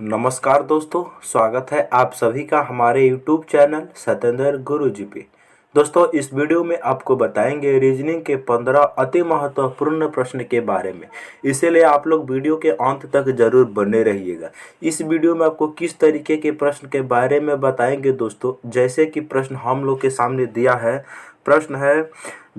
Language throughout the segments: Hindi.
नमस्कार दोस्तों, स्वागत है आप सभी का हमारे YouTube चैनल सतेंद्र गुरुजी पे। दोस्तों, इस वीडियो में आपको बताएंगे रीजनिंग के 15 अति महत्वपूर्ण प्रश्न के बारे में। इसीलिए आप लोग वीडियो के अंत तक जरूर बने रहिएगा। इस वीडियो में आपको किस तरीके के प्रश्न के बारे में बताएंगे दोस्तों, जैसे कि प्रश्न हम लोग के सामने दिया है। प्रश्न है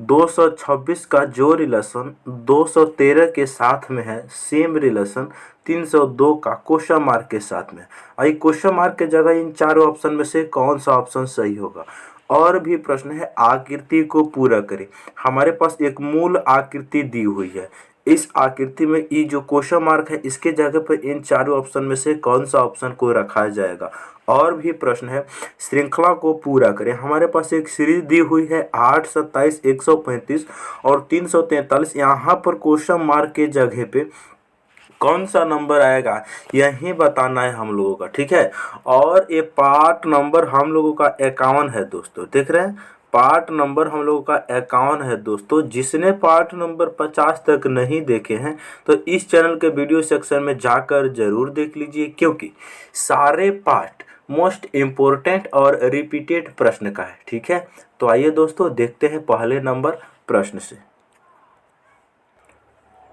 226 का जो रिलेशन 213 के साथ में है, सेम रिलेशन 302 का क्वेश्चन मार्क के साथ में। आई क्वेश्चन मार्क के जगह इन चारों ऑप्शन में से कौन सा ऑप्शन सही होगा। और भी प्रश्न है, आकृति को पूरा करें। हमारे पास एक मूल आकृति दी हुई है। इस आकृति में ये जो क्वेश्चन मार्क है, इसके जगह पर इन चारों ऑप्शन में से कौन सा ऑप्शन को रखा जाएगा। और भी प्रश्न है, श्रृंखला को पूरा करें। हमारे पास एक सीरीज दी हुई है 8, 27, 135 और 343। यहाँ पर क्वेश्चन मार्क के जगह पे कौन सा नंबर आएगा यही बताना है हम लोगों का, ठीक है। और ये पार्ट नंबर हम लोगों का 51 है दोस्तों, देख रहे हैं। पार्ट नंबर हम लोगों का 51 है दोस्तों। जिसने पार्ट नंबर 50 तक नहीं देखे हैं तो इस चैनल के वीडियो सेक्शन में जाकर जरूर देख लीजिए, क्योंकि सारे पार्ट मोस्ट इम्पोर्टेंट और रिपीटेड प्रश्न का है, ठीक है। तो आइए दोस्तों, देखते हैं पहले नंबर प्रश्न से।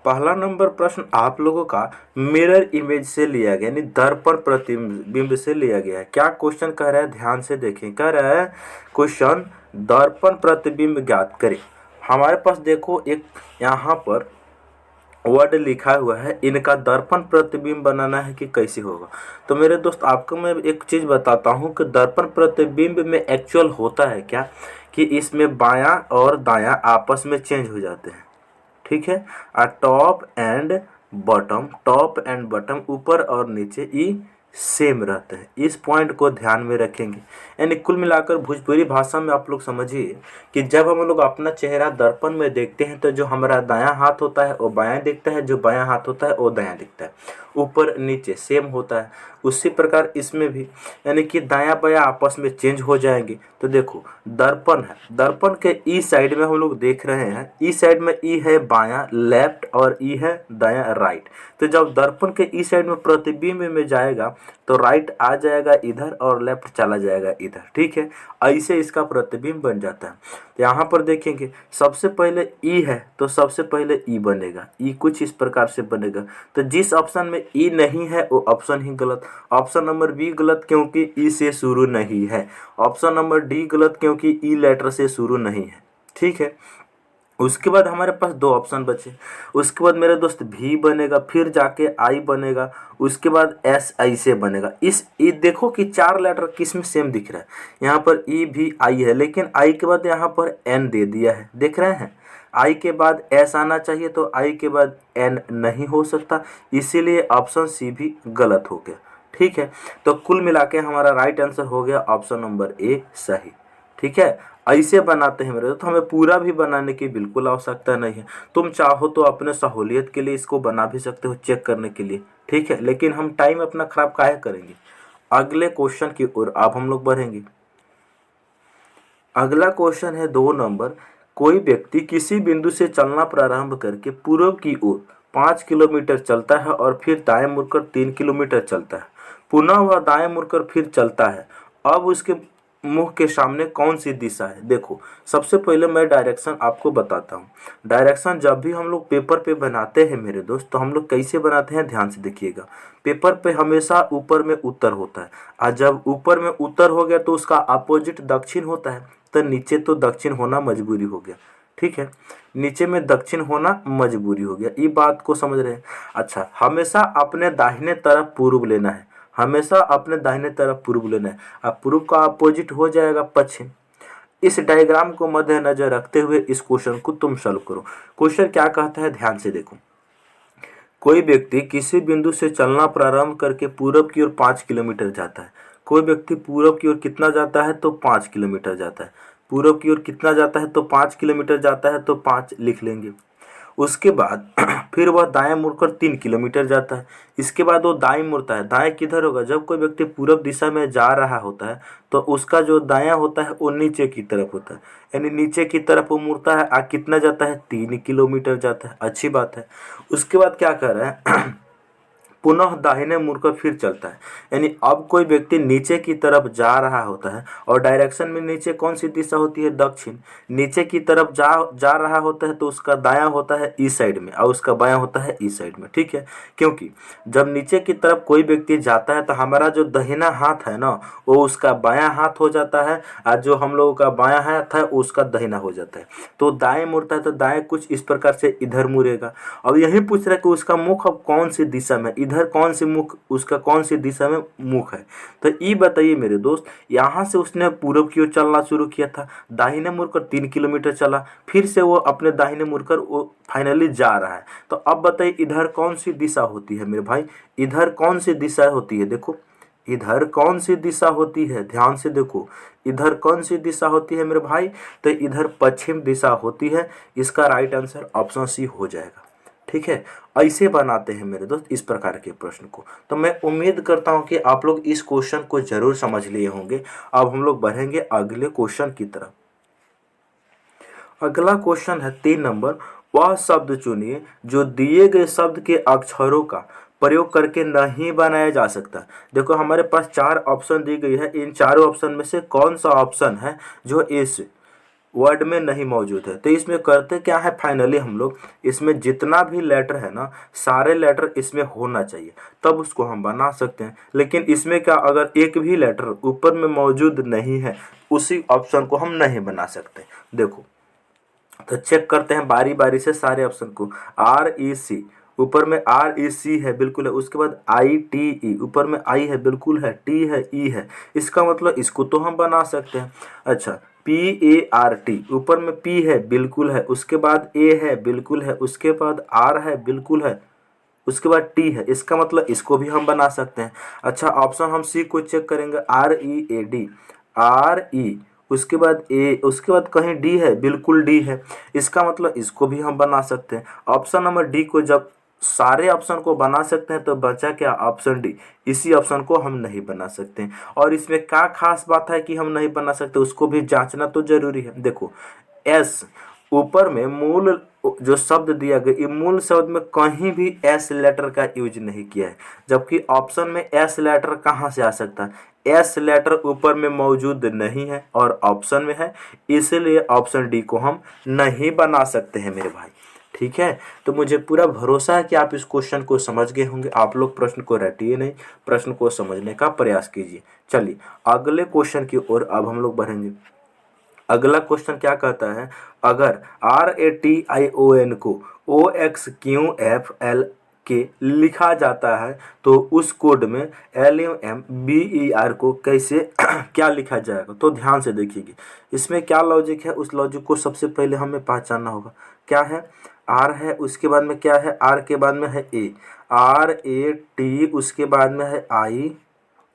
पहला नंबर प्रश्न आप लोगों का मिरर इमेज से लिया गया, यानी दर्पण प्रतिबिंब से लिया गया है। क्या क्वेश्चन कह रहा है, ध्यान से देखें। कह रहा है क्वेश्चन दर्पण प्रतिबिंब ज्ञात करें। हमारे पास देखो एक यहाँ पर वर्ड लिखा हुआ है, इनका दर्पण प्रतिबिंब बनाना है कि कैसे होगा। तो मेरे दोस्त, आपको मैं एक चीज़ बताता हूँ कि दर्पण प्रतिबिंब में एक्चुअल होता है क्या, कि इसमें बायां और दायां आपस में चेंज हो जाते हैं, ठीक है। टॉप एंड बॉटम ऊपर और नीचे ये सेम रहते हैं। इस पॉइंट को ध्यान में रखेंगे। यानी कुल मिलाकर भोजपुरी भाषा में आप लोग समझिए कि जब हम लोग अपना चेहरा दर्पण में देखते हैं तो जो हमारा दायां हाथ होता है वो बायां दिखता है, जो बायां हाथ होता है वो दायां दिखता है, ऊपर नीचे सेम होता है। उसी प्रकार इसमें भी, यानी कि दायां बायां आपस में चेंज हो जाएंगे। तो देखो दर्पण है, दर्पण के ई साइड में हम लोग देख रहे हैं, ई साइड में ई है बायां लेफ्ट और ई है दायां राइट। तो जब दर्पण के ई साइड में प्रतिबिंब में जाएगा तो राइट आ जाएगा इधर और लेफ्ट चला जाएगा इधर, ठीक है। ऐसे इसका प्रतिबिंब बन जाता है। तो यहाँ पर देखेंगे सबसे पहले ई है तो सबसे पहले ई बनेगा, ई कुछ इस प्रकार से बनेगा। तो जिस ऑप्शन में ई नहीं है वो ऑप्शन ही गलत। ऑप्शन नंबर बी गलत, क्योंकि ई से शुरू नहीं है। ऑप्शन नंबर डी गलत, क्योंकि ई लेटर से शुरू नहीं है, ठीक है। उसके बाद हमारे पास दो ऑप्शन बचे। उसके बाद मेरे दोस्त भी बनेगा, फिर जाके आई बनेगा, उसके बाद एस आई से बनेगा। इस ये देखो कि चार लेटर किस में सेम दिख रहा है। यहाँ पर ई भी आई है, लेकिन आई के बाद यहाँ पर एन दे दिया है, देख रहे हैं। आई के बाद एस आना चाहिए तो आई के बाद एन नहीं हो सकता, इसीलिए ऑप्शन सी भी गलत हो गया, ठीक है। तो कुल मिला के हमारा राइट आंसर हो गया ऑप्शन नंबर ए सही, ठीक है। ऐसे बनाते हैं मेरे तो हमें पूरा भी बनाने की बिल्कुल आवश्यकता नहीं है। तुम चाहो तो अपने सहूलियत के लिए इसको बना भी सकते हो, चेक करने के लिए, ठीक है। लेकिन हम टाइम अपना खराब काहे करेंगे। अगले क्वेश्चन की ओर अब हम लोग बढ़ेंगे। अगला क्वेश्चन है 2 नंबर। कोई व्यक्ति किसी बिंदु से चलना प्रारंभ करके पूर्व की ओर 5 किलोमीटर चलता है और फिर दाएं मुड़कर 3 किलोमीटर चलता है। पुनः वह दाएं मुड़कर फिर चलता है। अब उसके मुंह के सामने कौन सी दिशा है। देखो सबसे पहले मैं डायरेक्शन आपको बताता हूँ। डायरेक्शन जब भी हम लोग पेपर पे बनाते हैं मेरे दोस्त, तो हम लोग कैसे बनाते हैं, ध्यान से देखिएगा। पेपर पे हमेशा ऊपर में उत्तर होता है, और जब ऊपर में उत्तर हो गया तो उसका अपोजिट दक्षिण होता है। तो नीचे तो दक्षिण होना मजबूरी हो गया, ठीक है। नीचे में दक्षिण होना मजबूरी हो गया, ये बात को समझ रहे हैं। अच्छा, हमेशा अपने दाहिने तरफ पूर्व लेना है, हमेशा अपने दाहिने तरफ पूर्व लेना है। अब पूर्व का अपोजिट हो जाएगा पश्चिम। इस डायग्राम को मद्देनजर रखते हुए इस क्वेश्चन को तुम सॉल्व करो। क्वेश्चन क्या कहता है, ध्यान से देखो। कोई व्यक्ति किसी बिंदु से चलना प्रारंभ करके पूर्व की ओर 5 किलोमीटर जाता है। कोई व्यक्ति पूर्व की ओर कितना जाता है, तो 5 किलोमीटर जाता है। पूर्व की ओर कितना जाता है, तो 5 किलोमीटर जाता है, तो 5 लिख लेंगे। उसके बाद फिर वह दाएं मुड़कर 3 किलोमीटर जाता है। इसके बाद वो दाएं मुड़ता है। दाएं किधर होगा, जब कोई व्यक्ति पूर्व दिशा में जा रहा होता है तो उसका जो दायां होता है वो नीचे की तरफ होता है, यानी नीचे की तरफ वो मुड़ता है। कितना जाता है, 3 किलोमीटर जाता है, अच्छी बात है। उसके बाद क्या कर रहा है पुनः दाहिने मुड़कर फिर चलता है। यानी अब कोई व्यक्ति नीचे की तरफ जा रहा होता है और डायरेक्शन में नीचे कौन सी दिशा होती है, दक्षिण। नीचे की तरफ जा रहा होता है तो उसका दायां होता है ईस्ट साइड में और उसका बायां होता है ईस्ट साइड में, ठीक है। क्योंकि जब नीचे की तरफ कोई व्यक्ति जाता है तो हमारा जो दाहिना हाथ है ना वो उसका बायां हाथ हो जाता है और जो हम लोगों का बायां हाथ है उसका दाहिना हो जाता है। तो दाएं मुड़ता है तो दाएं कुछ इस प्रकार से इधर मुड़ेगा। अब यही पूछ रहा है कि उसका मुख अब कौन सी दिशा में, इधर कौन सी मुख, उसका कौन सी दिशा में मुख है। तो ये बताइए मेरे दोस्त, यहाँ से उसने पूरब की ओर चलना शुरू किया था, दाहिने मुड़कर 3 किलोमीटर चला, फिर से वो अपने दाहिने मुड़कर वो फाइनली जा रहा है। तो अब बताइए इधर कौन सी दिशा होती है मेरे भाई, इधर कौन सी दिशा होती है, देखो इधर कौन सी दिशा होती है, ध्यान से देखो इधर कौन सी दिशा होती है मेरे भाई, तो इधर पश्चिम दिशा होती है। इसका राइट आंसर ऑप्शन सी हो जाएगा, ठीक है। ऐसे बनाते हैं मेरे दोस्त इस प्रकार के प्रश्न को। तो मैं उम्मीद करता हूं कि आप लोग इस क्वेश्चन को जरूर समझ लिए होंगे। अब हम लोग बढ़ेंगे अगले क्वेश्चन की तरफ। अगला क्वेश्चन है 3 नंबर, वह शब्द चुनिए जो दिए गए शब्द के अक्षरों का प्रयोग करके नहीं बनाया जा सकता। देखो हमारे पास 4 ऑप्शन दी गई है, इन चारों ऑप्शन में से कौन सा ऑप्शन है जो इस वर्ड में नहीं मौजूद है। तो इसमें करते क्या है, फाइनली हम लोग इसमें जितना भी लेटर है ना सारे लेटर इसमें होना चाहिए तब उसको हम बना सकते हैं। लेकिन इसमें क्या, अगर एक भी लेटर ऊपर में मौजूद नहीं है उसी ऑप्शन को हम नहीं बना सकते। देखो तो चेक करते हैं बारी बारी से सारे ऑप्शन को। REC, ऊपर में REC है, बिल्कुल है। उसके बाद ITE, ऊपर में I है, बिल्कुल है। T है, E है, इसका मतलब इसको तो हम बना सकते हैं। अच्छा PART, ऊपर में P है, बिल्कुल है। उसके बाद A है, बिल्कुल है। उसके बाद R है, बिल्कुल है। उसके बाद T है, इसका मतलब इसको भी हम बना सकते हैं। अच्छा ऑप्शन हम C को चेक करेंगे, READ, RE, उसके बाद A, उसके बाद कहीं D है, बिल्कुल D है, इसका मतलब इसको भी हम बना सकते हैं। ऑप्शन नंबर D को जब सारे ऑप्शन को बना सकते हैं तो बचा क्या, ऑप्शन डी। इसी ऑप्शन को हम नहीं बना सकते। और इसमें क्या खास बात है कि हम नहीं बना सकते, उसको भी जांचना तो जरूरी है। देखो एस, ऊपर में मूल जो शब्द दिया गया, ये मूल शब्द में कहीं भी एस लेटर का यूज नहीं किया है, जबकि ऑप्शन में एस लेटर कहाँ से आ सकता है, एस लेटर ऊपर में मौजूद नहीं है और ऑप्शन में है, इसलिए ऑप्शन डी को हम नहीं बना सकते हैं मेरे भाई, ठीक है। तो मुझे पूरा भरोसा है कि आप इस क्वेश्चन को समझ गए होंगे। आप लोग प्रश्न को रटिए नहीं, प्रश्न को समझने का प्रयास कीजिए। चलिए अगले क्वेश्चन की ओर अब हम लोग बढ़ेंगे। अगला क्वेश्चन क्या कहता है, अगर RATION को OXQFL के लिखा जाता है तो उस कोड में LUMBER को कैसे क्या लिखा जाएगा। तो ध्यान से देखिएगा इसमें क्या लॉजिक है, उस लॉजिक को सबसे पहले हमें पहचानना होगा। क्या है, R है, उसके बाद में क्या है, R के बाद में है A, RAT, उसके बाद में है I,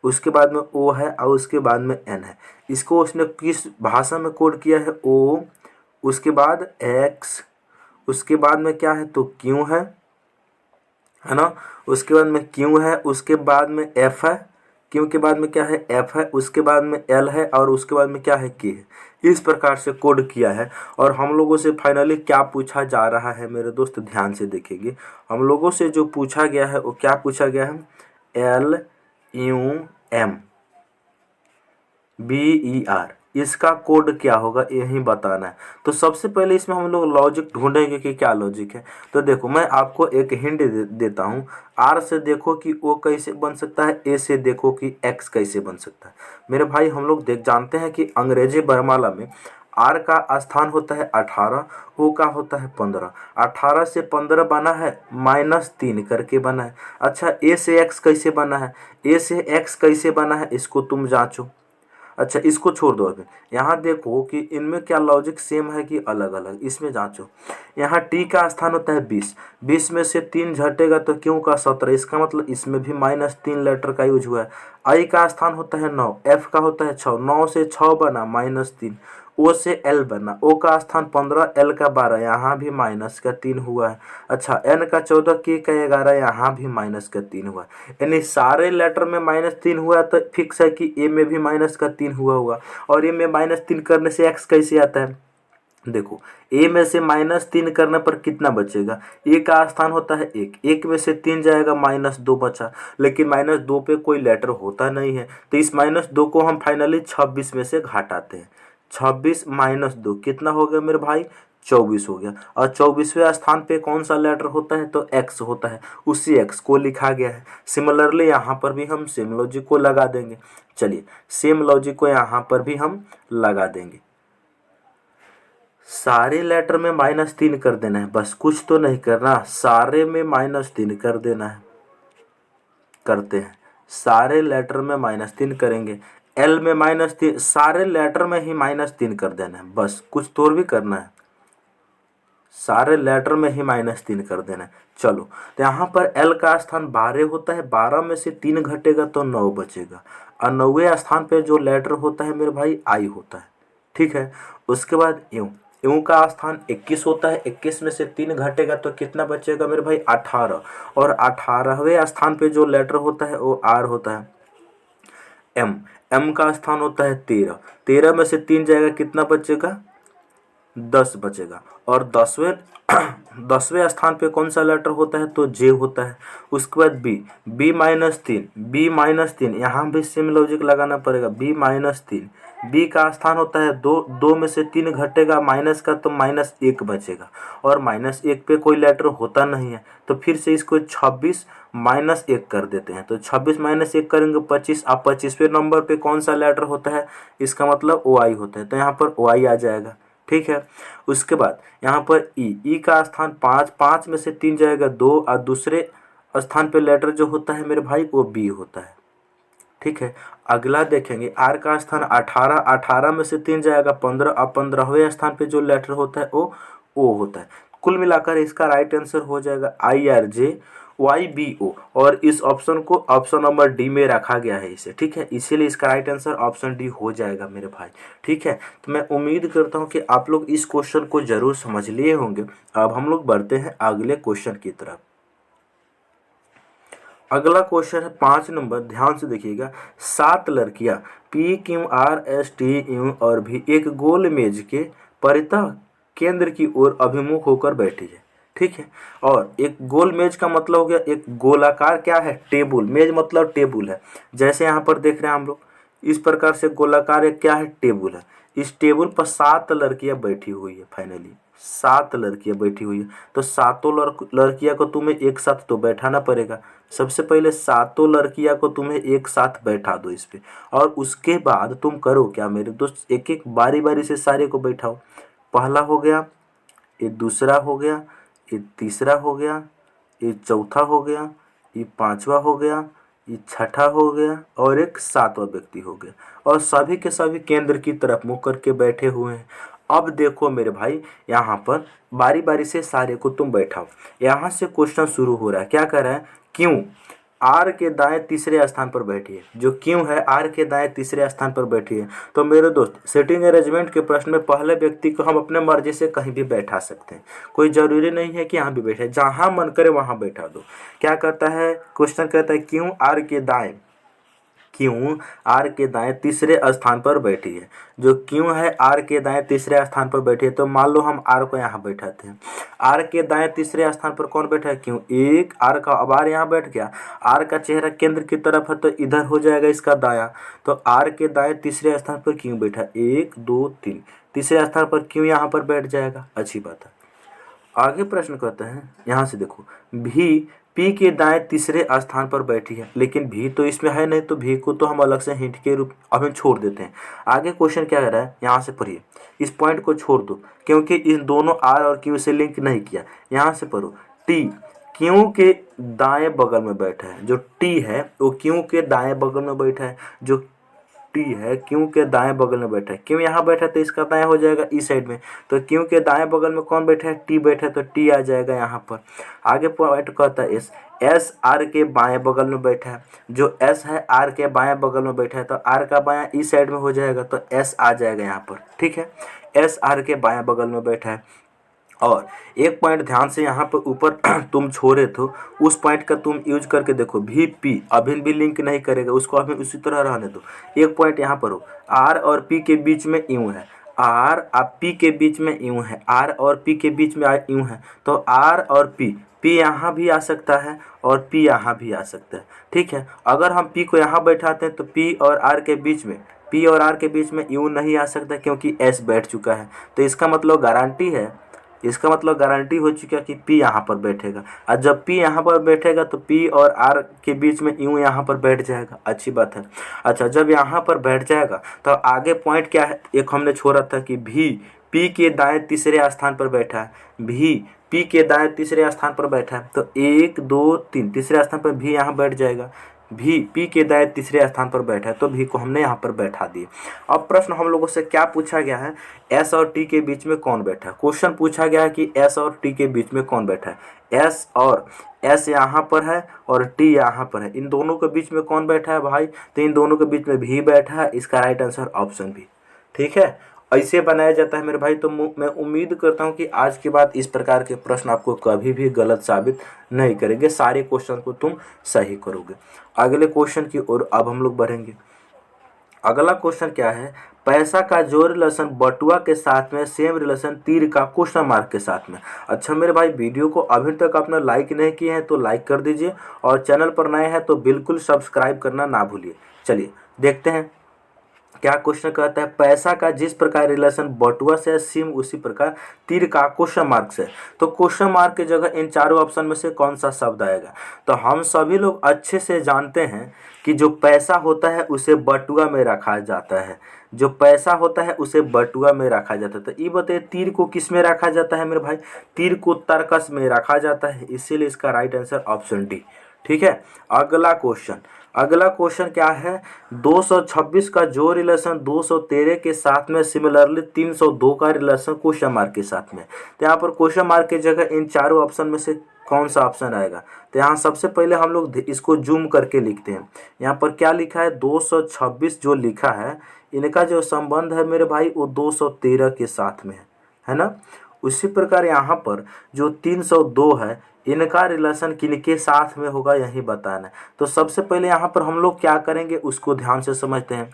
उसके बाद में O है और उसके बाद में N है। इसको उसने किस भाषा में कोड किया है, O, उसके बाद X, उसके बाद में क्या है तो Q है ना, उसके बाद में Q है, उसके बाद में F है, Q के बाद में क्या है F है, उसके बाद में L है और उसके बाद में क्या है K है। इस प्रकार से कोड किया है। और हम लोगों से फाइनली क्या पूछा जा रहा है मेरे दोस्त, ध्यान से देखेंगे। हम लोगों से जो पूछा गया है वो क्या पूछा गया है, LUMBER, इसका कोड क्या होगा यही बताना है। तो सबसे पहले इसमें हम लोग लॉजिक ढूंढेंगे कि क्या लॉजिक है। तो देखो मैं आपको एक हिंट देता हूँ। R से देखो कि O कैसे बन सकता है, A से देखो कि X कैसे बन सकता है। मेरे भाई हम लोग जानते हैं कि अंग्रेजी वर्णमाला में R का स्थान होता है 18, O का होता है 15। 18 से 15 बना है, -3 करके बना है। अच्छा A से X कैसे बना है, A से X कैसे बना है, इसको तुम जांचो। अच्छा इसको छोड़ दो। अभी यहाँ देखो कि इनमें क्या लॉजिक सेम है कि अलग अलग, इसमें जांचो। यहाँ T का स्थान होता है 20, 20 में से 3 घटेगा तो Q का 17, इसका मतलब इसमें भी -3 लेटर का यूज हुआ है। I का स्थान होता है 9, F का होता है 6, 9 से 6 बना -3, O से L बना, O का स्थान 15, L का 12, यहाँ भी -3 हुआ है। अच्छा N का 14, K का 11, यहाँ भी -3 हुआ है। यानी सारे लेटर में -3 हुआ तो फिक्स है कि A में भी -3 हुआ होगा। और A में -3 करने से X कैसे आता है, देखो ए में से -3 करने पर कितना बचेगा, ए का स्थान होता है 1, 1 में से 3 जाएगा -2 बचा, लेकिन -2 पे कोई लेटर होता नहीं है, तो इस -2 को हम फाइनली 26 में से घटाते हैं। 26 -2 कितना हो गया मेरे भाई, 24 हो गया। और 24वें स्थान पे कौन सा लेटर होता है, तो एक्स होता है, उसी एक्स को लिखा गया है। सिमिलरली यहाँ पर भी हम सेम लॉजिक को लगा देंगे। चलिए सेम लॉजिक को यहाँ पर भी हम लगा देंगे। सारे लेटर में -3 कर देना है, बस कुछ तो नहीं करना, सारे में -3 कर देना है। करते हैं, सारे लेटर में -3 करेंगे। एल में -3, सारे लेटर में ही -3 कर देना है, बस कुछ तो और भी करना है, सारे लेटर में ही -3 कर देना है। चलो तो यहाँ पर एल का स्थान 12 होता है, 12 में से 3 घटेगा तो 9 बचेगा, और 9वें स्थान पे जो लेटर होता है मेरे भाई आई होता है। ठीक है, उसके बाद यू, यू का स्थान 21 होता है, 21 में से 3 घटेगा तो कितना बचेगा मेरे भाई, 18, और 18वें स्थान पे जो लेटर होता है वो आर होता है। एम, एम का स्थान होता है 13, 13 में से 3 जाएगा कितना बचेगा, 10 बचेगा, और 10वें स्थान पे कौन सा लेटर होता है, तो जे होता है। उसके बाद बी, बी -3 यहाँ भी सेम लॉजिक लगाना पड़ेगा, बी-3, बी का स्थान होता है 2, 2 में से 3 घटेगा माइनस का तो -1 बचेगा, और -1 पे कोई लेटर होता नहीं है, तो फिर से इसको 26 -1 कर देते हैं, तो 26 -1 करेंगे 25, अब 25वें नंबर पे कौन सा लेटर होता है, इसका मतलब ओ आई होता है, तो यहाँ पर ओ आई आ जाएगा। ठीक है, उसके बाद यहाँ पर ई का स्थान 5, 5 में से 3 जाएगा 2, और दूसरे स्थान पे लेटर जो होता है मेरे भाई वो बी होता है। ठीक है, अगला देखेंगे आर का स्थान 18, 18 में से 3 जाएगा 15, और 15वें स्थान पे जो लेटर होता है वो ओ होता है। कुल मिलाकर इसका राइट आंसर हो जाएगा IRJYBO, और इस ऑप्शन को ऑप्शन नंबर डी में रखा गया है इसे। ठीक है, इसीलिए इसका राइट आंसर ऑप्शन डी हो जाएगा मेरे भाई। ठीक है, तो मैं उम्मीद करता हूँ कि आप लोग इस क्वेश्चन को जरूर समझ लिए होंगे। अब हम लोग बढ़ते हैं अगले क्वेश्चन की तरफ। अगला क्वेश्चन है 5 नंबर, ध्यान से देखिएगा। 7 लड़कियां PQRSTU और भी एक गोल मेज के परितः केंद्र की ओर अभिमुख होकर बैठी है। ठीक है, और एक गोल मेज का मतलब हो गया एक गोलाकार क्या है, टेबल, मेज मतलब टेबल है। जैसे यहाँ पर देख रहे हैं हम लोग, इस प्रकार से गोलाकार एक क्या है, टेबल है। इस टेबल पर 7 लड़कियां बैठी हुई है, फाइनली 7 लड़कियां बैठी हुई है, तो सातों लड़कियां को तुम्हें एक साथ तो बैठाना पड़ेगा। सबसे पहले सातों लड़कियां को तुम्हें एक साथ बैठा दो इस पे, और उसके बाद तुम करो क्या मेरे दोस्त, एक एक बारी बारी से सारे को बैठाओ। पहला हो गया, ये दूसरा हो गया, ये तीसरा हो गया, ये चौथा हो गया, ये पांचवा हो गया, ये छठा हो गया, और एक सातवां व्यक्ति हो गया, और सभी के सभी केंद्र की तरफ मुँह करके बैठे हुए हैं। अब देखो मेरे भाई, यहाँ पर बारी बारी से सारे को तुम बैठाओ। यहाँ से क्वेश्चन शुरू हो रहा है, क्या कर रहा है, क्यों आर के दाएं तीसरे स्थान पर बैठी है, जो क्यों है आर के दाएं तीसरे स्थान पर बैठी है। तो मेरे दोस्त सेटिंग अरेंजमेंट के प्रश्न में पहले व्यक्ति को हम अपने मर्जी से कहीं भी बैठा सकते हैं, कोई जरूरी नहीं है कि यहाँ भी बैठे, जहाँ मन करे वहाँ बैठा दो। क्या कहता है क्वेश्चन, कहता है क्यों आर के दाएं, क्यों आर के दाएं तीसरे स्थान पर बैठी है। जो क्यों है आर के दाएं तीसरे स्थान पर बैठी है, तो मान लो हम आर को यहाँ बैठाते हैं। आर के दाएं तीसरे स्थान पर कौन बैठा है, क्यों, एक आर का, अब आर यहाँ बैठ गया, आर का चेहरा केंद्र की तरफ है तो इधर हो जाएगा इसका दायां, तो आर के दाएं तीसरे स्थान पर क्यों बैठा, 1 2 3, तीसरे स्थान पर क्यों यहाँ पर बैठ जाएगा, अच्छी बात है। आगे प्रश्न करते हैं, यहाँ से देखो, भी पी के दाएं तीसरे स्थान पर बैठी है, लेकिन भी तो इसमें है नहीं, तो भी को तो हम अलग से हिंट के रूप में छोड़ देते हैं। आगे क्वेश्चन क्या कर रहा है, यहाँ से पढ़िए, इस पॉइंट को छोड़ दो क्योंकि इन दोनों आर और क्यू से लिंक नहीं किया। यहाँ से पढ़ो, टी क्यू के दाएं बगल में बैठा है, जो टी है वो क्यू के दाएं बगल में बैठा है, जो टी है क्यू के दाएं बगल में बैठा है। क्यों यहाँ बैठा है तो इसका दाएं हो जाएगा इस साइड में, तो क्यू के दाएं बगल में कौन बैठा है, टी बैठा है, तो टी आ जाएगा यहाँ पर। आगे पॉइंट कहता है एस, एस आर के बाएं बगल में बैठा है, जो एस है आर के बाएं बगल में बैठा है, तो आर का बायां इस साइड में हो जाएगा, तो एस आ जाएगा यहाँ पर। ठीक है, एस आर के बाएं बगल में बैठा है। और एक पॉइंट ध्यान से यहाँ पर ऊपर तुम छोड़े तो उस पॉइंट का तुम यूज करके देखो, भी पी अभी भी लिंक नहीं करेगा, उसको अभी उसी तरह रहने दो। एक पॉइंट यहाँ पर हो, आर और पी के बीच में यू है, आर और पी के बीच में यूँ है, आर और पी के बीच में यूँ है, तो आर और पी यहाँ भी आ सकता है और पी यहाँ भी आ सकता है। ठीक है, अगर हम पी को यहाँ बैठाते हैं तो पी और आर के बीच में, पी और आर के बीच में यूँ नहीं आ सकता क्योंकि एस बैठ चुका है। तो इसका मतलब गारंटी है, इसका मतलब गारंटी हो चुका है कि पी यहाँ पर बैठेगा, और जब पी यहाँ पर बैठेगा तो पी और आर के बीच में यूँ यहाँ पर बैठ जाएगा। अच्छी बात है। अच्छा, जब यहाँ पर बैठ जाएगा तो आगे पॉइंट क्या है, एक हमने छोड़ा था कि भी पी के दाएं तीसरे स्थान पर बैठा है, भी पी के दाएं तीसरे स्थान पर बैठा है, तो 1 2 3 तीसरे स्थान पर भी यहाँ बैठ जाएगा। भी पी के दाएं तीसरे स्थान पर बैठा है तो भी को हमने यहाँ पर बैठा दिए। अब प्रश्न हम लोगों से क्या पूछा गया है, एस और टी के बीच में कौन बैठा है। क्वेश्चन पूछा गया है कि एस और टी के बीच में कौन बैठा है। एस यहाँ पर है और टी यहाँ पर है, इन दोनों के बीच में कौन बैठा है भाई, तो इन दोनों के बीच में भी बैठा है। इसका राइट आंसर ऑप्शन भी। ठीक है, ऐसे बनाया जाता है मेरे भाई। तो मैं उम्मीद करता हूं कि आज के बाद इस प्रकार के प्रश्न आपको कभी भी गलत साबित नहीं करेंगे, सारे क्वेश्चन को तुम सही करोगे। अगले क्वेश्चन की ओर अब हम लोग बढ़ेंगे। अगला क्वेश्चन क्या है, पैसा का जो रिलेशन बटुआ के साथ में सेम रिलेशन तीर का क्वेश्चन मार्क के साथ में। अच्छा मेरे भाई, वीडियो को अभी तक आपने लाइक नहीं किए हैं तो लाइक कर दीजिए, और चैनल पर नए हैं तो बिल्कुल सब्सक्राइब करना ना भूलिए। चलिए देखते हैं क्या क्वेश्चन कहता है। पैसा का जिस प्रकार रिलेशन बटुआ से सेम उसी प्रकार तीर का क्वेश्चन मार्क से। तो क्वेश्चन मार्क की जगह इन चारों ऑप्शन में से कौन सा शब्द आएगा। तो हम सभी लोग अच्छे से जानते हैं कि जो पैसा होता है उसे बटुआ में रखा जाता है, जो पैसा होता है उसे बटुआ में रखा जाता है। तो ये बताइए तीर को किस में रखा जाता है मेरे भाई, तीर को तर्कस में रखा जाता है, इसीलिए इसका राइट आंसर ऑप्शन डी। ठीक है, अगला क्वेश्चन क्या है, 226 का जो रिलेशन 213 के साथ में सिमिलरली 302 का रिलेशन क्वेश्चन मार्क के साथ में। तो यहाँ पर क्वेश्चन मार्क की जगह इन चारों ऑप्शन में से कौन सा ऑप्शन आएगा। तो यहाँ सबसे पहले हम लोग इसको जूम करके लिखते हैं। यहाँ पर क्या लिखा है, 226 जो लिखा है इनका जो संबंध है मेरे भाई वो 213 के साथ में है ना। उसी प्रकार यहाँ पर जो 302 है इनका रिलेशन किनके साथ में होगा यही बताना है। तो सबसे पहले यहाँ पर हम लोग क्या करेंगे उसको ध्यान से समझते हैं।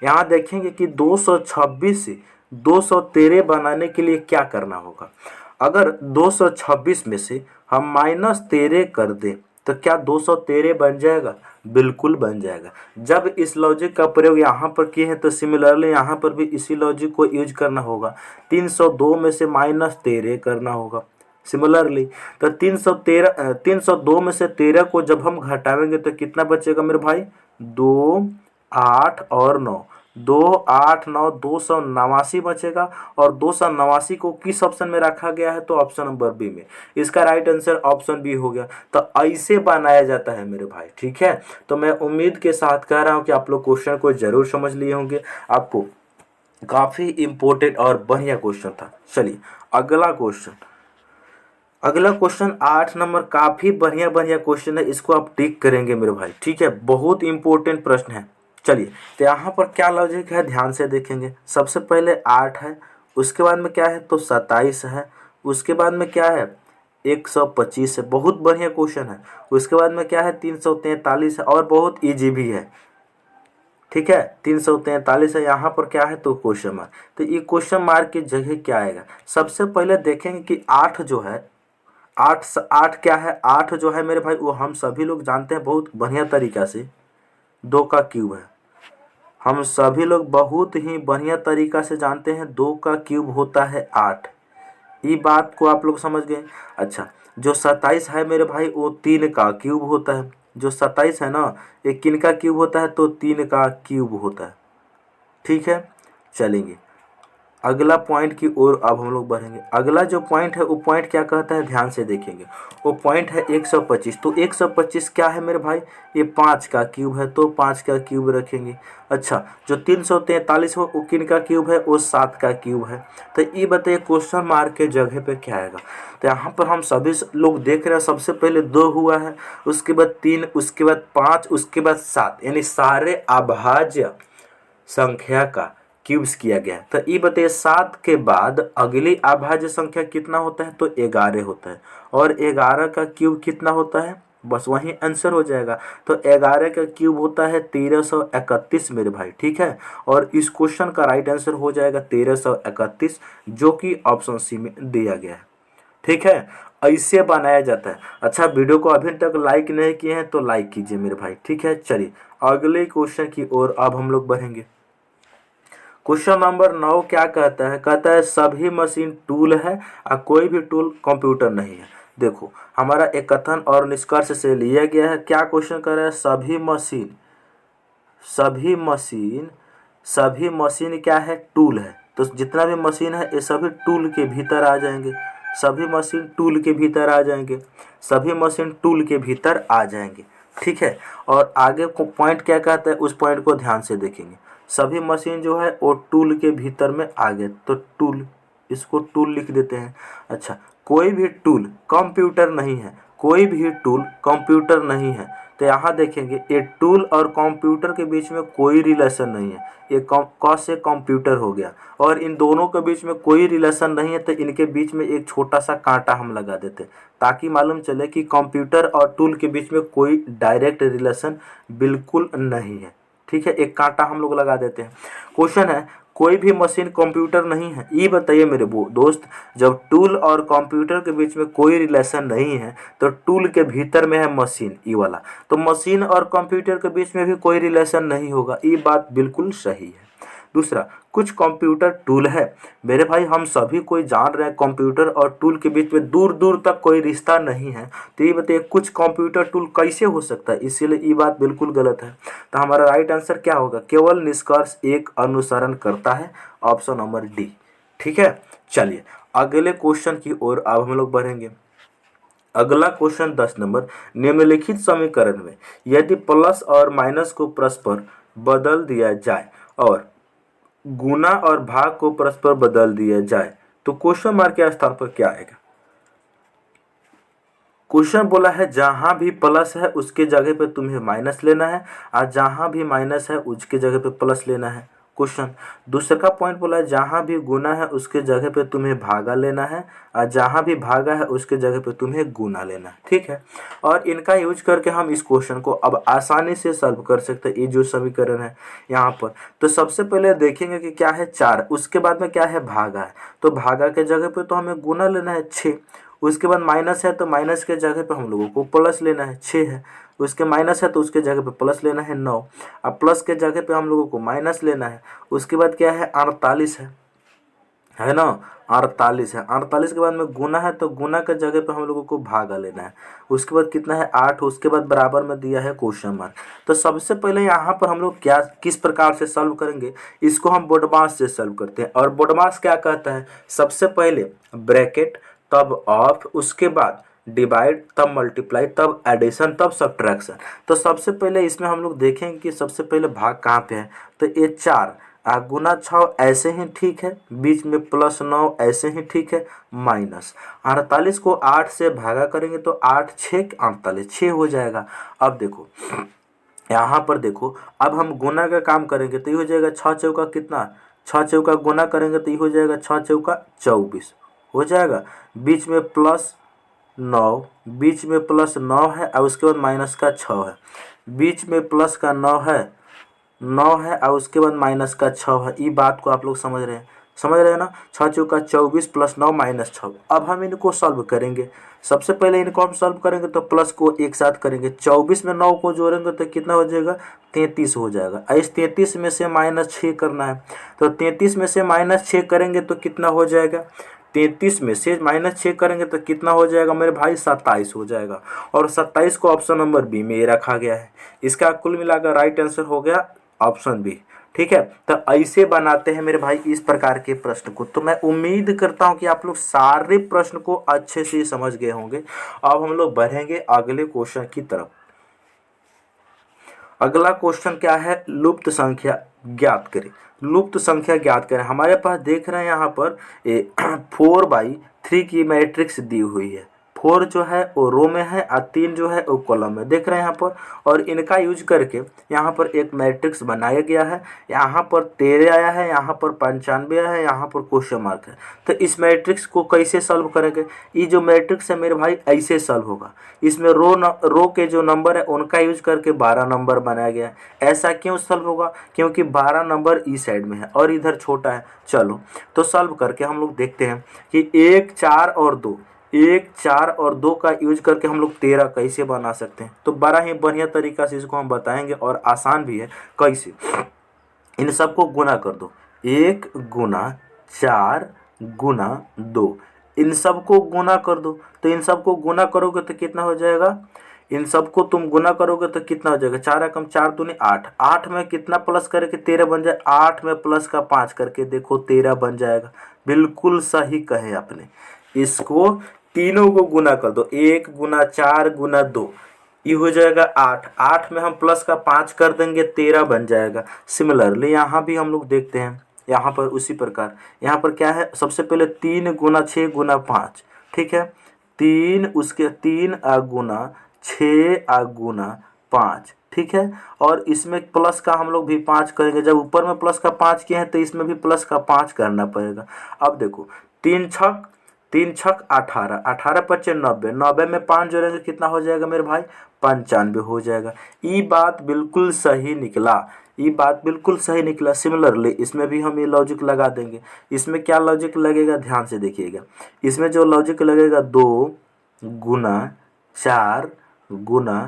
यहाँ देखेंगे कि 226 से 213 बनाने के लिए क्या करना होगा। अगर 226 में से हम -13 कर दें तो क्या 213 बन जाएगा, बिल्कुल बन जाएगा। जब इस लॉजिक का प्रयोग यहाँ पर किए हैं तो सिमिलरली यहाँ पर भी इसी लॉजिक को यूज करना होगा। 302 में से -13 करना होगा सिमिलरली। तो 302 में से 13 को जब हम घटावेंगे तो कितना बचेगा मेरे भाई, 2 8 और 9, 2 8 9 289 बचेगा। और 289 को किस ऑप्शन में रखा गया है, तो ऑप्शन नंबर बी में। इसका राइट आंसर ऑप्शन बी हो गया। तो ऐसे बनाया जाता है मेरे भाई। ठीक है, तो मैं उम्मीद के साथ कह रहा हूँ कि आप लोग क्वेश्चन को जरूर समझ लिए होंगे। आपको काफ़ी इम्पोर्टेंट और बढ़िया क्वेश्चन था। चलिए अगला क्वेश्चन 8 नंबर, काफ़ी बढ़िया क्वेश्चन है, इसको आप टिक करेंगे मेरे भाई। ठीक है, बहुत इंपॉर्टेंट प्रश्न है। चलिए तो यहाँ पर क्या लॉजिक है ध्यान से देखेंगे। सबसे पहले 8 है, उसके बाद में क्या है तो 27 है, उसके बाद में क्या है 125 है, बहुत बढ़िया क्वेश्चन है। उसके बाद में क्या है 343 है और बहुत ईजी भी है। ठीक है, 343 है, यहाँ पर क्या है तो क्वेश्चन मार्क। तो ये क्वेश्चन मार्क की जगह क्या आएगा, सबसे पहले देखेंगे कि 8 जो है, 8 क्या है, 8 जो है मेरे भाई वो हम सभी लोग जानते हैं बहुत बढ़िया तरीक़ा से 2 का क्यूब है। हम सभी लोग बहुत ही बढ़िया तरीक़ा से जानते हैं 2 का क्यूब होता है 8। ये बात को आप लोग समझ गए। अच्छा, जो 27 है मेरे भाई वो 3 का क्यूब होता है। जो 27 है ना ये किन का क्यूब होता है, तो 3 का क्यूब होता है। ठीक है, चलेंगे अगला पॉइंट की ओर अब हम लोग बढ़ेंगे। अगला जो पॉइंट है वो पॉइंट क्या कहता है ध्यान से देखेंगे। वो पॉइंट है 125। तो 125 क्या है मेरे भाई, ये 5 का क्यूब है, तो 5 का क्यूब रखेंगे। अच्छा, जो 343 हो वो किन का क्यूब है, वो 7 का क्यूब है। तो ये बताइए क्वेश्चन मार्क के जगह पे क्या आएगा। तो यहाँ पर हम सभी लोग देख रहे हैं, सबसे पहले 2 हुआ है, उसके बाद 3, उसके बाद 5, उसके बाद 7, यानी सारे अभाज्य संख्या का क्यूब्स किया गया। तो ये बताइए 7 के बाद अगली अभाज्य संख्या कितना होता है, तो 11 होता है। और 11 का क्यूब कितना होता है, बस वही आंसर हो जाएगा। तो 11 का क्यूब होता है 1331 मेरे भाई, ठीक है। और इस क्वेश्चन का राइट आंसर हो जाएगा 1331, जो कि ऑप्शन सी में दिया गया है, ठीक है। ऐसे बनाया जाता है। अच्छा, वीडियो को अभी तक लाइक नहीं किए हैं तो लाइक कीजिए मेरे भाई, ठीक है। चलिए अगले क्वेश्चन की ओर अब हम लोग बढ़ेंगे। क्वेश्चन नंबर 9 क्या कहता है? कहता है सभी मशीन टूल है और कोई भी टूल कंप्यूटर नहीं है। देखो, हमारा एक कथन और निष्कर्ष से लिया गया है। क्या क्वेश्चन कर रहा है? सभी मशीन क्या है? टूल है। तो जितना भी मशीन है ये सभी टूल के भीतर आ जाएंगे। सभी मशीन टूल के भीतर आ जाएंगे। सभी मशीन टूल के भीतर आ जाएंगे, ठीक है। और आगे को पॉइंट क्या कहता है, उस पॉइंट को ध्यान से देखेंगे। सभी मशीन जो है वो टूल के भीतर में आ गए, तो टूल, इसको टूल लिख देते हैं। अच्छा, कोई भी टूल कंप्यूटर नहीं है, कोई भी टूल कंप्यूटर नहीं है। तो यहाँ देखेंगे ये टूल और कंप्यूटर के बीच में कोई रिलेशन नहीं है। ये क से कंप्यूटर हो गया, और इन दोनों के बीच में कोई रिलेशन नहीं है, तो इनके बीच में एक छोटा सा कांटा हम लगा देते हैं, ताकि मालूम चले कि कंप्यूटर और टूल के बीच में कोई डायरेक्ट रिलेशन बिल्कुल नहीं है, ठीक है। एक कांटा हम लोग लगा देते हैं। क्वेश्चन है कोई भी मशीन कंप्यूटर नहीं है। ये बताइए मेरे दोस्त, जब टूल और कंप्यूटर के बीच में कोई रिलेशन नहीं है तो टूल के भीतर में है मशीन, ये वाला, तो मशीन और कंप्यूटर के बीच में भी कोई रिलेशन नहीं होगा। ये बात बिल्कुल सही है। दूसरा, कुछ कंप्यूटर टूल है। मेरे भाई हम सभी कोई जान रहे हैं कंप्यूटर और टूल के बीच में दूर दूर तक कोई रिश्ता नहीं है। तो ये बताइए कुछ कंप्यूटर टूल कैसे हो सकता है? इसीलिए ये बात बिल्कुल गलत है। तो हमारा राइट आंसर क्या होगा? केवल निष्कर्ष एक अनुसरण करता है, ऑप्शन नंबर डी, ठीक है। चलिए अगले क्वेश्चन की ओर अब हम लोग बढ़ेंगे। अगला क्वेश्चन 10 नंबर, निम्नलिखित समीकरण में यदि प्लस और माइनस को परस्पर बदल दिया जाए और गुना और भाग को परस्पर बदल दिया जाए तो क्वेश्चन मार्क के स्थान पर क्या आएगा? क्वेश्चन बोला है जहां भी प्लस है उसके जगह पे तुम्हें माइनस लेना है, और जहां भी माइनस है उसके जगह पे प्लस लेना है। क्वेश्चन दूसरा का पॉइंट बोला है जहां भी गुना है उसके जगह पे तुम्हें भागा लेना है, और जहां भी भागा है उसके जगह पे तुम्हें गुना लेना है, ठीक है। और इनका यूज करके हम इस क्वेश्चन को अब आसानी से सॉल्व कर सकते हैं। ये जो समीकरण है यहाँ पर, तो सबसे पहले देखेंगे कि क्या है 4, उसके बाद में क्या है भागा है, तो भागा के जगह पे तो हमें गुना लेना है 6। उसके बाद माइनस है तो माइनस के जगह पे हम लोगों को प्लस लेना है, 6 है। उसके माइनस है तो उसके जगह पे प्लस लेना है 9। अब प्लस के जगह पे हम लोगों को माइनस लेना है। उसके बाद क्या है 48 है ना, 48 है। 48 के बाद में गुना है तो गुना के जगह पे हम लोगों को भागा लेना है। उसके बाद कितना है 8। उसके बाद बराबर में दिया है क्वेश्चन मार्क। तो सबसे पहले यहाँ पर हम लोग क्या किस प्रकार से सॉल्व करेंगे, इसको हम बोडमास से सॉल्व करते हैं। और बोडमास क्या कहता है? सबसे पहले ब्रैकेट, तब ऑफ, उसके बाद डिवाइड, तब मल्टीप्लाई, तब एडिशन, तब सब्ट्रैक्शन। तो सबसे पहले इसमें हम लोग देखेंगे कि सबसे पहले भाग कहाँ पे है। तो ये 4 गुना 6 ऐसे ही ठीक है, बीच में प्लस 9 ऐसे ही ठीक है, माइनस 48 को 8 से भागा करेंगे तो 8 6 48, 6 हो जाएगा। अब देखो यहाँ पर देखो, अब हम गुना का काम करेंगे तो ये हो जाएगा 6 चौका कितना, 6 चौका गुना करेंगे तो ये हो जाएगा 6 चौका 24 हो जाएगा। बीच में प्लस 9, बीच में प्लस 9 है और उसके बाद माइनस का 6 है। बीच में प्लस का 9 है और उसके बाद माइनस का 6 है। ये बात को आप लोग समझ रहे हैं ना? 6 चौका 24 प्लस 9 माइनस 6। अब हम इनको सॉल्व करेंगे। सबसे पहले इनको हम सॉल्व करेंगे तो प्लस को एक साथ करेंगे, 24 में 9 को जोड़ेंगे तो कितना हो जाएगा 33 हो जाएगा। इस 33 में से माइनस 6 करना है, तो 33 में से माइनस 6 करेंगे तो कितना हो जाएगा, 33 में से माइनस 6 करेंगे तो कितना हो जाएगा मेरे भाई 27 हो जाएगा। और 27 को ऑप्शन नंबर बी में ये रखा गया है। इसका कुल मिलाकर राइट आंसर हो गया ऑप्शन बी, ठीक है। तो ऐसे बनाते हैं मेरे भाई इस प्रकार के प्रश्न को। तो मैं उम्मीद करता हूं कि आप लोग सारे प्रश्न को अच्छे से समझ गए होंगे। अब हम लोग बढ़ेंगे अगले क्वेश्चन की तरफ। अगला क्वेश्चन क्या है, लुप्त संख्या ज्ञात करें। लुप्त संख्या ज्ञात करें। हमारे पास देख रहे हैं यहाँ पर 4/3 की मैट्रिक्स दी हुई है। 4 जो है वो रो में है और 3 जो है वो कॉलम में, देख रहे हैं यहाँ पर। और इनका यूज करके यहाँ पर एक मैट्रिक्स बनाया गया है। यहाँ पर 13 आया है, यहाँ पर 95 आया है, यहाँ पर क्वेश्चन मार्क है। तो इस मैट्रिक्स को कैसे सॉल्व करेंगे? ये जो मैट्रिक्स है मेरे भाई ऐसे सॉल्व होगा। इसमें रो के जो नंबर है उनका यूज करके 12 नंबर बनाया गया है। ऐसा क्यों सॉल्व होगा? क्योंकि 12 नंबर इस साइड में है और इधर छोटा है। चलो तो सॉल्व करके हम लोग देखते हैं कि 1 4 और 2, 1 4 और 2 का यूज करके हम लोग 13 कैसे बना सकते हैं। तो बड़ा ही बढ़िया तरीका से इसको हम बताएंगे और आसान भी है। कैसे? इन सबको गुना कर दो, 1 गुना 4 गुना 2, इन सबको गुना कर दो। तो इन सबको गुना करोगे तो कितना हो जाएगा? इन सबको तुम गुना करोगे तो कितना हो जाएगा? 4 एकम 4 दूनी 8, 8 में कितना प्लस करके 13 बन जाए? 8 में प्लस का 5 करके देखो 13 बन जाएगा। बिल्कुल सही कहे आपने। इसको तीनों को गुना कर दो, 1 गुना 4 गुना 2, ये हो जाएगा 8, 8 में हम प्लस का 5 कर देंगे 13 बन जाएगा। सिमिलरली यहाँ भी हम लोग देखते हैं, यहाँ पर उसी प्रकार यहाँ पर क्या है? सबसे पहले 3 गुना 6 गुना 5, ठीक है। 3 उसके 3 गुना 6 गुना 5, ठीक है। और इसमें प्लस का हम लोग भी 5 करेंगे। जब ऊपर में प्लस का 5 किए हैं तो इसमें भी प्लस का 5 करना पड़ेगा। अब देखो 3 छक 18, 18 पच्चे 90, 90 में 5 जोड़ेंगे कितना हो जाएगा मेरे भाई? 95 हो जाएगा। ये बात बिल्कुल सही निकला, ये बात बिल्कुल सही निकला। सिमिलरली इसमें भी हम ये लॉजिक लगा देंगे। इसमें क्या लॉजिक लगेगा? ध्यान से देखिएगा। इसमें जो लॉजिक लगेगा 2 गुना 4 गुना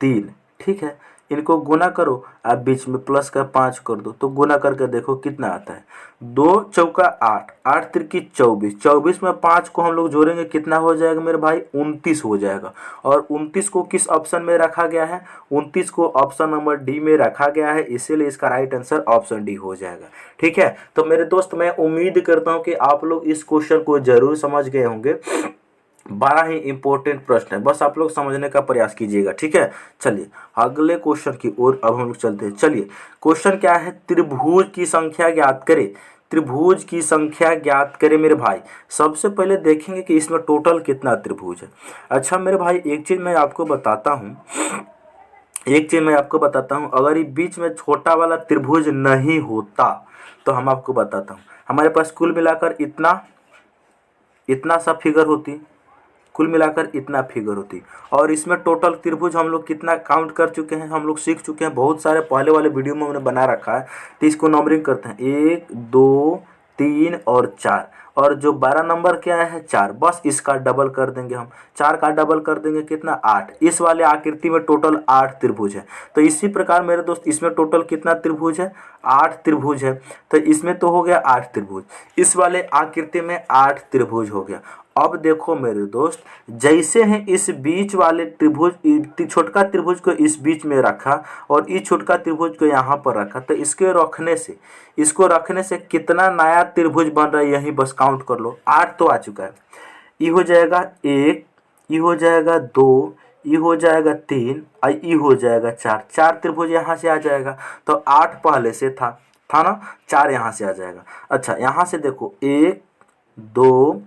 3, ठीक है। इनको गुना करो, आप बीच में प्लस का 5 कर दो, तो गुना करके देखो कितना आता है। 2 चौका 8, 8 तिरकी 24, 24 में 5 को हम लोग जोड़ेंगे कितना हो जाएगा मेरे भाई? 29 हो जाएगा। और 29 को किस ऑप्शन में रखा गया है? 29 को ऑप्शन नंबर डी में रखा गया है, इसीलिए इसका राइट आंसर ऑप्शन डी हो जाएगा। ठीक है, तो मेरे दोस्त मैं उम्मीद करता हूँ कि आप लोग इस क्वेश्चन को जरूर समझ गए होंगे। बड़ा ही इंपॉर्टेंट प्रश्न है, बस आप लोग समझने का प्रयास कीजिएगा। ठीक है, चलिए अगले क्वेश्चन की ओर अब हम लोग चलते हैं। चलिए क्वेश्चन क्या है? त्रिभुज की संख्या ज्ञात करें। त्रिभुज की संख्या ज्ञात करें मेरे भाई। सबसे पहले देखेंगे कि इसमें टोटल कितना त्रिभुज है। अच्छा मेरे भाई एक चीज मैं आपको बताता हूँ, अगर ये बीच में छोटा वाला त्रिभुज नहीं होता तो हम आपको बताता हूँ, हमारे पास कुल मिलाकर इतना सा फिगर होती, कुल मिलाकर इतना फिगर होती। और इसमें टोटल त्रिभुज हम लोग कितना काउंट कर चुके हैं, हम लोग सीख चुके हैं, बहुत सारे पहले वाले वीडियो में हमने बना रखा है। तो इसको नंबरिंग करते हैं 1 2 3 और 4, और जो 12 नंबर क्या है? 4। बस इसका डबल कर देंगे हम, 4 का डबल कर देंगे कितना? 8। इस वाले आकृति में टोटल 8 त्रिभुज है। तो इसी प्रकार मेरे दोस्त इसमें टोटल कितना त्रिभुज है? 8 त्रिभुज है। तो इसमें तो हो गया 8 त्रिभुज, इस वाले आकृति में 8 त्रिभुज हो गया। अब देखो मेरे दोस्त, जैसे हैं इस बीच वाले त्रिभुज, छोटका त्रिभुज को इस बीच में रखा और इस छोटका त्रिभुज को यहाँ पर रखा, तो इसको रखने से कितना नया त्रिभुज बन रहा है यही बस काउंट कर लो। 8 तो आ चुका है, ये हो जाएगा 1, ये हो जाएगा 2, ये हो जाएगा 3 और ये हो जाएगा 4। 4 त्रिभुज यहाँ से आ जाएगा। तो 8 पहले से था ना, 4 यहाँ से आ जाएगा। अच्छा यहाँ से देखो 1 2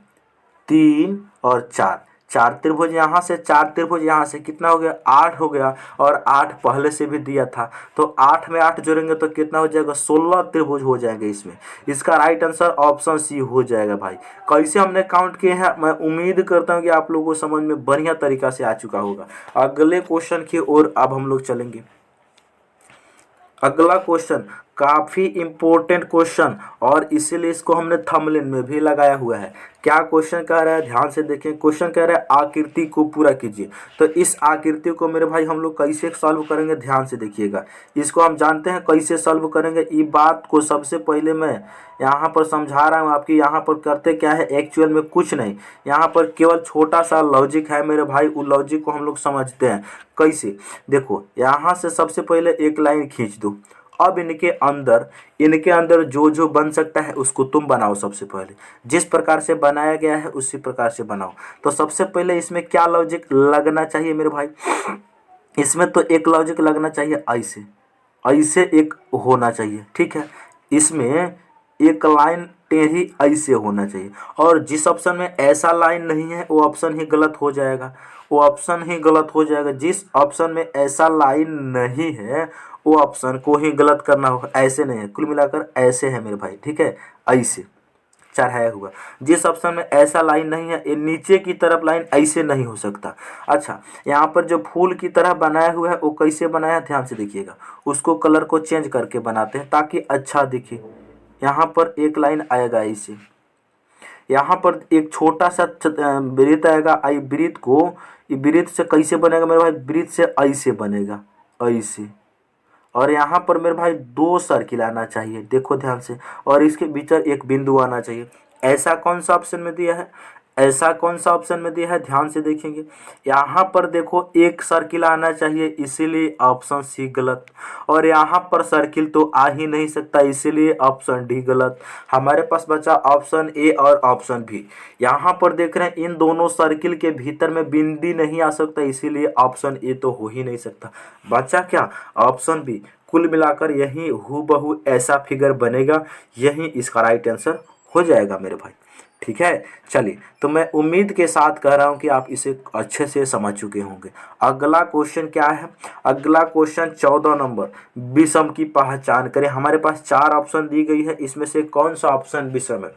3 और 4, 4 त्रिभुज यहाँ से, 4 त्रिभुज यहाँ से, कितना हो गया? 8 हो गया। और 8 पहले से भी दिया था, तो 8 में 8 जोड़ेंगे तो कितना हो जाएगा? 16 त्रिभुज हो जाएंगे इसमें। इसका राइट आंसर ऑप्शन सी हो जाएगा भाई। कैसे हमने काउंट किए हैं मैं उम्मीद करता हूँ कि आप लोगों को समझ में बढ़िया तरीका से आ चुका होगा। अगले क्वेश्चन की ओर अब हम लोग चलेंगे। अगला क्वेश्चन काफी इंपॉर्टेंट क्वेश्चन, और इसीलिए इसको हमने थंबनेल में भी लगाया हुआ है। क्या क्वेश्चन कह रहा है? ध्यान से देखें। क्वेश्चन कह रहा है आकृति को पूरा कीजिए। तो इस आकृति को मेरे भाई हम लोग कैसे सॉल्व करेंगे? ध्यान से देखिएगा। इसको हम जानते हैं कैसे सॉल्व करेंगे। ये बात को सबसे पहले मैं यहाँ पर समझा रहा हूँ आपकी। यहाँ पर करते क्या है, एक्चुअल में कुछ नहीं, यहाँ पर केवल छोटा सा लॉजिक है मेरे भाई। उस लॉजिक को हम लोग समझते हैं कैसे। देखो यहाँ से सबसे पहले एक लाइन खींच दो। अब इनके अंदर जो जो बन सकता है उसको तुम बनाओ। सबसे पहले जिस प्रकार से बनाया गया है उसी प्रकार से बनाओ। तो सबसे पहले इसमें क्या लॉजिक लगना चाहिए मेरे भाई? इसमें तो एक लॉजिक लगना चाहिए, ऐसे एक होना चाहिए। ठीक है, इसमें एक लाइन टेढ़ी ऐसे होना चाहिए। और जिस ऑप्शन में ऐसा लाइन नहीं है वो ऑप्शन ही गलत हो जाएगा, वो ऑप्शन ही गलत हो जाएगा। जिस ऑप्शन में ऐसा लाइन नहीं है वो ऑप्शन को ही गलत करना होगा। ऐसे नहीं है, कुल मिलाकर ऐसे है मेरे भाई, ठीक है, ऐसे चढ़ाया हुआ। जिस ऑप्शन में ऐसा लाइन नहीं है, ये नीचे की तरफ लाइन ऐसे नहीं हो सकता। अच्छा, यहाँ पर जो फूल की तरह बनाया हुआ है वो कैसे बनाया है, ध्यान से देखिएगा। उसको कलर को चेंज करके बनाते हैं ताकि अच्छा दिखे। यहाँ पर एक लाइन आएगा ऐसे, यहाँ पर एक छोटा सा वृत्त आएगा। आई वृत्त को, ये वृत्त से कैसे बनेगा मेरे भाई, वृत्त से ऐसे बनेगा, ऐसे। और यहाँ पर मेरे भाई 2 सर्किल आना चाहिए, देखो ध्यान से, और इसके बीच एक बिंदु आना चाहिए। ऐसा कौन सा ऑप्शन में दिया है, ऐसा कौन सा ऑप्शन में दिया है, ध्यान से देखेंगे। यहाँ पर देखो एक सर्किल आना चाहिए, इसीलिए ऑप्शन सी गलत। और यहाँ पर सर्किल तो आ ही नहीं सकता, इसीलिए ऑप्शन डी गलत। हमारे पास बचा ऑप्शन ए और ऑप्शन बी। यहाँ पर देख रहे हैं इन दोनों सर्किल के भीतर में बिंदी नहीं आ सकता, इसीलिए ऑप्शन ए तो हो ही नहीं सकता। बचा क्या, ऑप्शन बी। कुल मिलाकर यही हूबहू ऐसा फिगर बनेगा, यही इसका राइट आंसर हो जाएगा मेरे भाई, ठीक है। चलिए, तो मैं उम्मीद के साथ कह रहा हूं कि आप इसे अच्छे से समझ चुके होंगे। अगला क्वेश्चन क्या है, अगला क्वेश्चन 14 नंबर, विषम की पहचान करें। हमारे पास 4 ऑप्शन दी गई है, इसमें से कौन सा ऑप्शन विषम है।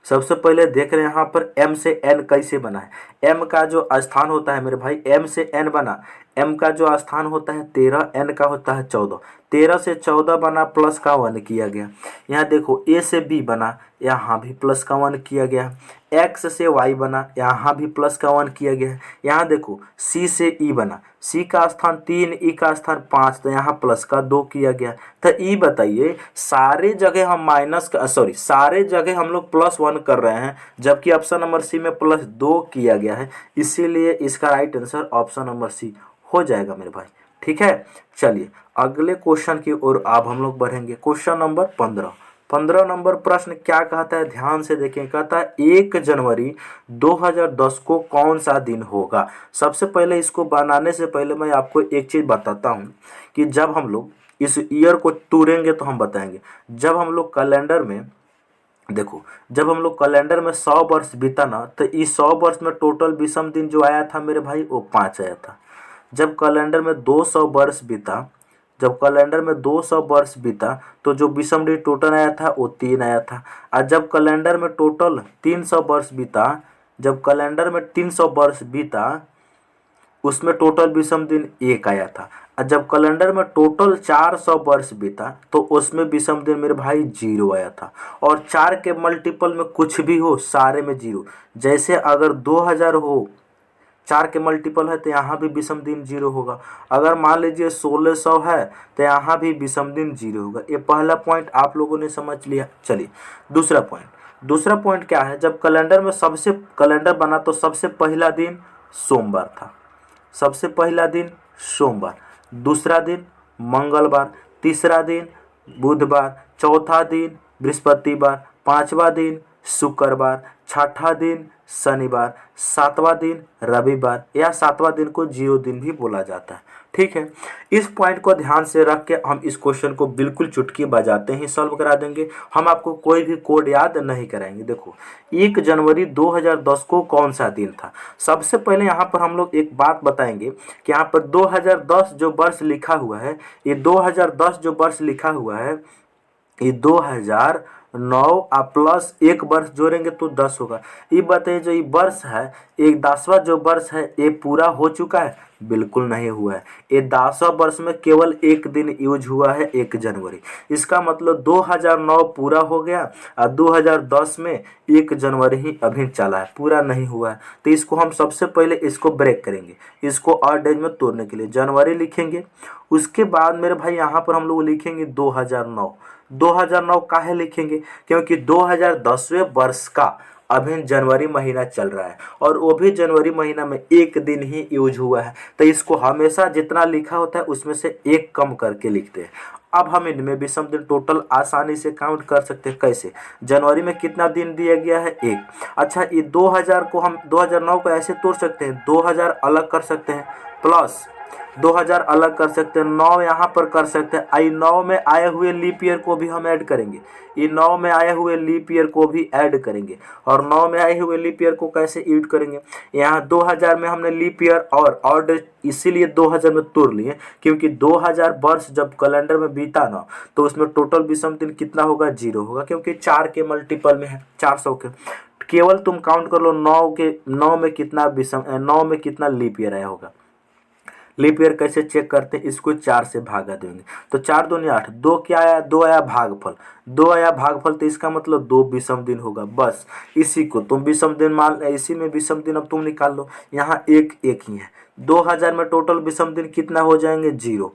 सबसे पहले देख रहे हैं यहाँ पर m से n कैसे बना है। m का जो स्थान होता है मेरे भाई, m से n बना, m का जो स्थान होता है 13, n का होता है 14, 13 से 14 बना, प्लस का 1 किया गया। यहाँ देखो a से b बना, यहाँ भी प्लस का 1 किया गया। x से y बना, यहाँ भी प्लस का 1 किया गया। यहाँ देखो c से e बना, c का स्थान 3, e का स्थान 5, तो यहाँ प्लस का 2 किया गया। तो e बताइए, सारे जगह हम माइनस का सारे जगह हम लोग +1 कर रहे हैं, जबकि ऑप्शन नंबर सी में +2 किया गया है, इसीलिए इसका right answer option number C हो जाएगा मेरे भाई, ठीक है। चलिए अगले क्वेश्चन की ओर अब हम लोग बढ़ेंगे। क्वेश्चन नंबर 15 नंबर प्रश्न क्या कहता है, ध्यान से देखें। कहता है 1 जनवरी 2010 को कौन सा दिन होगा। सबसे पहले इसको बनाने से पहले मैं आपको एक चीज़ बताता हूँ कि जब हम लोग इस ईयर को तोड़ेंगे तो हम बताएंगे। जब हम लोग कैलेंडर में देखो, जब हम लोग कैलेंडर में 100 वर्ष बीता ना, तो इस 100 वर्ष में टोटल विषम दिन जो आया था मेरे भाई वो 5 आया था। जब कैलेंडर में 200 वर्ष बीता, जब कैलेंडर में 200 वर्ष बीता तो जो विषम दिन टोटल आया था वो 3 आया था। और जब कैलेंडर में टोटल 300 वर्ष बीता, जब कैलेंडर में 300 वर्ष बीता उसमें टोटल विषम दिन 1 आया था। और जब कैलेंडर में टोटल 400 वर्ष बीता तो उसमें विषम दिन मेरे भाई 0 आया था। और 4 के मल्टीपल में कुछ भी हो, सारे में 0। जैसे अगर 2000 हो, 4 के मल्टीपल है तो यहाँ भी विषम दिन 0 होगा। अगर मान लीजिए 1600 है तो यहाँ भी विषम दिन 0 होगा। ये पहला पॉइंट आप लोगों ने समझ लिया। चलिए दूसरा पॉइंट क्या है, जब कैलेंडर में कैलेंडर बना तो सबसे पहला दिन सोमवार था, सबसे पहला दिन सोमवार, दूसरा दिन मंगलवार, तीसरा दिन बुधवार, चौथा दिन बृहस्पतिवार, पांचवा दिन शुक्रवार, छठा दिन शनिवार, सातवां दिन रविवार, या सातवां दिन को 0 दिन भी बोला जाता है, ठीक है। इस पॉइंट को ध्यान से रख के हम इस क्वेश्चन को बिल्कुल चुटकी बजाते ही सॉल्व करा देंगे। हम आपको कोई भी कोड याद नहीं कराएंगे। देखो 1 जनवरी 2010 को कौन सा दिन था। सबसे पहले यहाँ पर हम लोग एक बात बताएंगे कि यहाँ पर 2010 जो वर्ष लिखा हुआ है, ये 2010 जो वर्ष लिखा हुआ है, ये 2009 प्लस 1 वर्ष जोड़ेंगे तो 10 होगा। ये बताइए जो ये वर्ष है, एक 10वां जो वर्ष है ये पूरा हो चुका है, बिल्कुल नहीं हुआ है। ये 10वां वर्ष में केवल 1 दिन यूज हुआ है, 1 जनवरी। इसका मतलब 2009 पूरा हो गया और 2010 में 1 जनवरी ही अभी चला है, पूरा नहीं हुआ है। तो इसको हम सबसे पहले इसको ब्रेक करेंगे, इसको और डेज में तोड़ने के लिए जनवरी लिखेंगे। उसके बाद मेरे भाई यहाँ पर हम लोग लिखेंगे 2009। 2009 काहे लिखेंगे, क्योंकि 2010वें वर्ष का अभी जनवरी महीना चल रहा है और वो भी जनवरी महीना में 1 दिन ही यूज हुआ है। तो इसको हमेशा जितना लिखा होता है उसमें से 1 कम करके लिखते हैं। अब हम इनमें विषम दिन टोटल आसानी से काउंट कर सकते हैं। कैसे, जनवरी में कितना दिन दिया गया है, 1। अच्छा, ये 2000 को हम 2009 को ऐसे तोड़ सकते हैं, 2000 अलग कर सकते हैं, प्लस 2000 अलग कर सकते हैं, 9 यहाँ पर कर सकते हैं। आई 9 में आए हुए लीप ईयर को भी हम ऐड करेंगे, ये 9 में आए हुए लीप ईयर को भी ऐड करेंगे। और 9 में आए हुए लीप ईयर को कैसे ऐड करेंगे, यहाँ 2000 में हमने लीप ईयर और ऑड इसीलिए 2000 में तोड़ लिए क्योंकि 2000 वर्ष जब कैलेंडर में बीता ना तो उसमें टोटल विषम दिन कितना होगा, 0 होगा, क्योंकि 4 के मल्टीपल में है, 400 के। केवल तुम काउंट कर लो 9 में कितना विषम, 9 में कितना लीप ईयर आया होगा। लीप ईयर कैसे चेक करते हैं, इसको 4 से भागा देंगे तो 4 दूनी 8, 2 क्या आया, 2 आया भागफल, 2 आया भागफल, तो इसका मतलब 2 विषम दिन होगा। बस इसी को तुम विषम दिन मान, इसी में विषम दिन अब तुम निकाल लो, यहाँ एक ही है। 2000 में टोटल विषम दिन कितना हो जाएंगे, 0।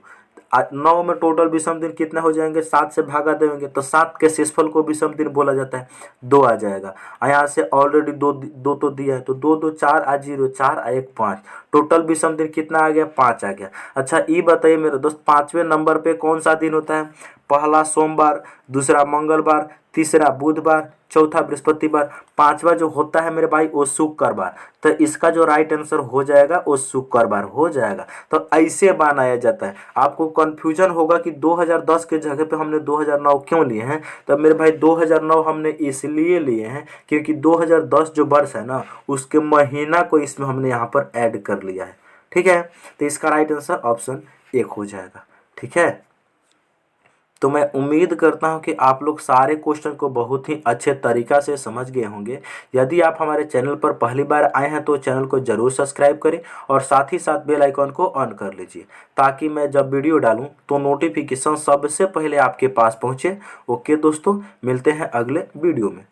9 में टोटल विषम दिन कितना हो जाएंगे, 7 से भागा देंगे तो 7 के शेषफल को विषम दिन बोला जाता है, 2 आ जाएगा। यहाँ से ऑलरेडी दो तो दिया है तो 2 2 4 आ 0, 4 आ 1 5, टोटल विषम दिन कितना आ गया, 5 आ गया। अच्छा ये बताइए मेरे दोस्त, 5वें नंबर पे कौन सा दिन होता है, पहला सोमवार, दूसरा मंगलवार, तीसरा बुधवार, चौथा बृहस्पतिवार, 5वां जो होता है मेरे भाई वो शुक्रवार। तो इसका जो राइट आंसर हो जाएगा वो शुक्रवार हो जाएगा। तो ऐसे बनाया जाता है। आपको कंफ्यूजन होगा कि 2010 के जगह पे हमने 2009 क्यों लिए हैं, तो मेरे भाई 2009 हमने इसलिए लिए हैं क्योंकि 2010 जो वर्ष है ना उसके महीना को इसमें हमने यहाँ पर ऐड कर लिया है। ठीक है, तो इसका राइट आंसर ऑप्शन 1 हो जाएगा। ठीक है, तो मैं उम्मीद करता हूं कि आप लोग सारे क्वेश्चन को बहुत ही अच्छे तरीक़ा से समझ गए होंगे। यदि आप हमारे चैनल पर पहली बार आए हैं तो चैनल को ज़रूर सब्सक्राइब करें और साथ ही साथ बेल आइकन को ऑन कर लीजिए ताकि मैं जब वीडियो डालूं तो नोटिफिकेशन सबसे पहले आपके पास पहुंचे। ओके दोस्तों, मिलते हैं अगले वीडियो में।